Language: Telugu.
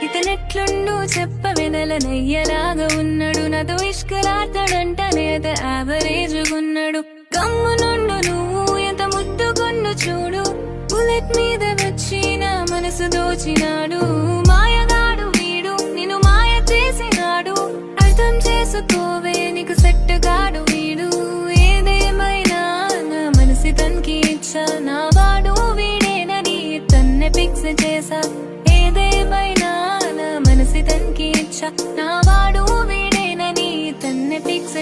ఇతనెట్లుండు చెప్పవెనలనయ్యలాగా ఉన్నాడు, నాతో ఇష్కలాడతాడంటనే అత యావరేజ్గున్నాడు. గమ్మునుండు నువ్వు ఎంత ముట్టుకొన్ను చూడు, బుల్లెట్ మీద వచ్చి నా మనసు దోచినాడు. మాయగాడు వీడు నిన్ను మాయ చేసినాడు, అర్థం చేసుకోవే నీకు సెట్ గాడు వీడు. ఏదేమైనా నా మనసి తనకి ఇచ్చా, నా వాడు వీడేనని తన్నే ఫిక్స్ చేసా. ఏదేమైనా నా మనసి తనకి ఇచ్చా, నా వాడు వీడేనని తన్నే ఫిక్స్